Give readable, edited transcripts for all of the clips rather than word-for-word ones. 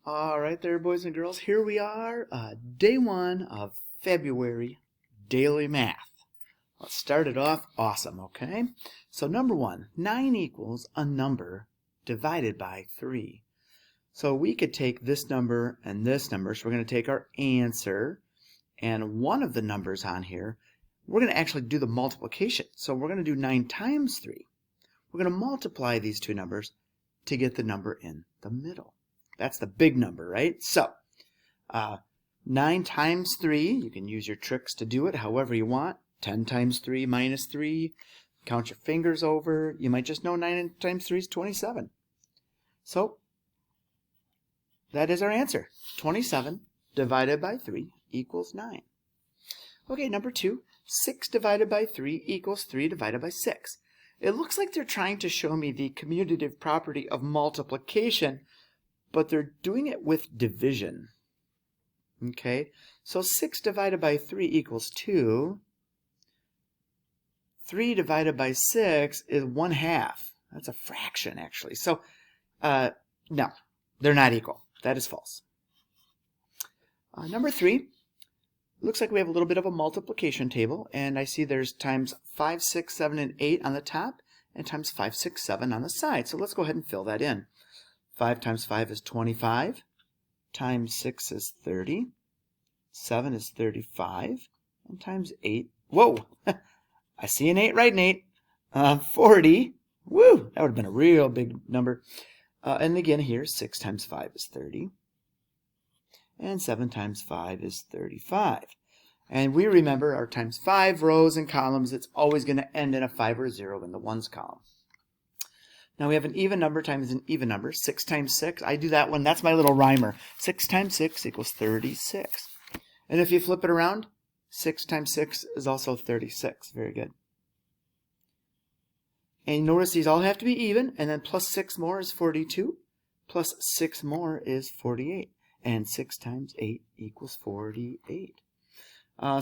All right there, boys and girls. Here we are, day 1 of February daily math. Let's start it off awesome, okay? So number 1, 9 equals a number divided by 3. So we could take this number and this number. So we're going to take our answer and one of the numbers on here. We're going to actually do the multiplication. So we're going to do 9 times 3. We're going to multiply these two numbers to get the number in the middle. That's the big number, right? So 9 times 3, you can use your tricks to do it however you want. 10 times 3 minus 3. Count your fingers over. You might just know 9 times 3 is 27. So that is our answer. 27 divided by 3 equals 9. Okay, number 2. 6 divided by 3 equals 3 divided by 6. It looks like they're trying to show me the commutative property of multiplication, but they're doing it with division. Okay, so 6 divided by 3 equals 2. 3 divided by 6 is 1/2. That's a fraction, actually. So, no, they're not equal. That is false. Number 3, looks like we have a little bit of a multiplication table, and I see there's times 5, 6, 7, and 8 on the top, and times 5, 6, 7 on the side. So let's go ahead and fill that in. 5 times 5 is 25, times 6 is 30, 7 is 35, and times 8, whoa, I see an 8 right, Nate, 40, woo, that would have been a real big number. And again here, 6 times 5 is 30, and 7 times 5 is 35. And we remember our times 5 rows and columns, it's always going to end in a 5 or a 0 in the ones column. Now we have an even number times an even number. 6 times 6, I do that one, that's my little rhymer. 6 times 6 equals 36. And if you flip it around, 6 times 6 is also 36. Very good. And notice these all have to be even, and then plus 6 more is 42. Plus 6 more is 48. And 6 times 8 equals 48.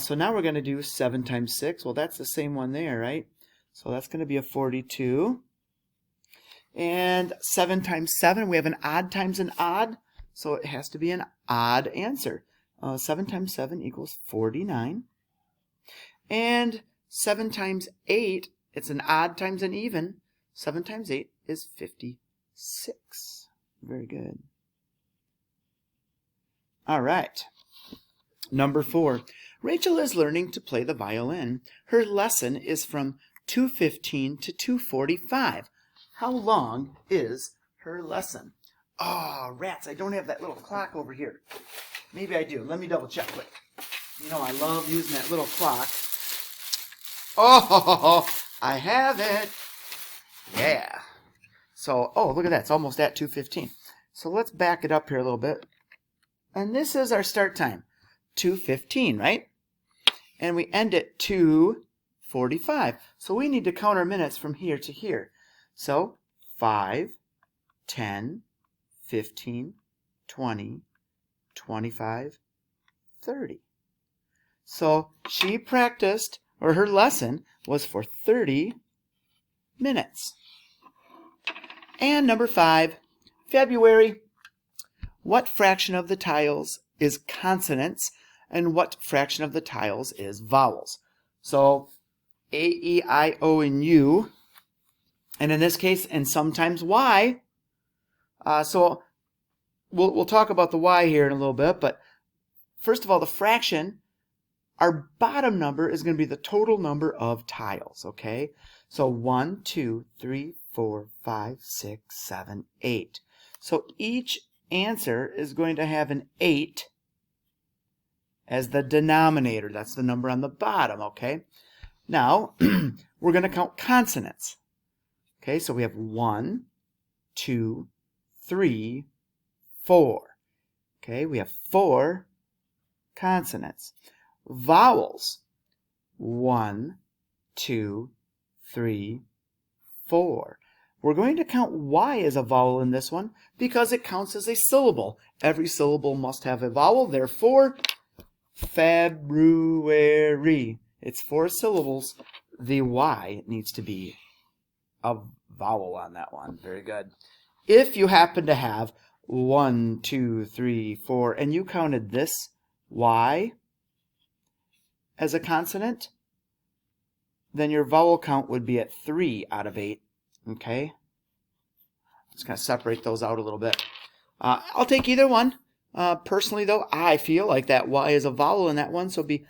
So now we're going to do 7 times 6. Well, that's the same one there, right? So that's going to be a 42. And 7 times 7, we have an odd times an odd, so it has to be an odd answer. 7 times 7 equals 49. And 7 times 8, it's an odd times an even. 7 times 8 is 56. Very good. All right. Number 4. Rachel is learning to play the violin. Her lesson is from 2:15 to 2:45. How long is her lesson? Oh, rats, I don't have that little clock over here. Maybe I do. Let me double check quick. You know, I love using that little clock. Oh, I have it. Yeah. So, oh, look at that. It's almost at 2:15. So let's back it up here a little bit. And this is our start time, 2:15, right? And we end at 2:45. So we need to count our minutes from here to here. So 5, 10, 15, 20, 25, 30. So she practiced, or her lesson was for 30 minutes. And number 5, February. What fraction of the tiles is consonants and what fraction of the tiles is vowels? So A, E, I, O, and U. And in this case, and sometimes Y. So we'll talk about the Y here in a little bit. But first of all, the fraction, our bottom number is going to be the total number of tiles. Okay. So 1, 2, 3, 4, 5, 6, 7, 8. So each answer is going to have an 8 as the denominator. That's the number on the bottom. Okay. Now we're going to count consonants. Okay, so we have 1, 2, 3, 4. Okay, we have 4 consonants. Vowels, 1, 2, 3, 4. We're going to count Y as a vowel in this one because it counts as a syllable. Every syllable must have a vowel, therefore, February. It's 4 syllables. The Y needs to be a vowel on that one. Very good. If you happen to have 1, 2, 3, 4, and you counted this Y as a consonant, then your vowel count would be at 3 out of 8. Okay? Just going to separate those out a little bit. I'll take either one. Personally, though, I feel like that Y is a vowel in that one, so it'll be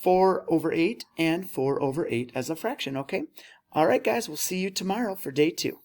4 over 8 and 4 over 8 as a fraction, okay? All right, guys, we'll see you tomorrow for day 2.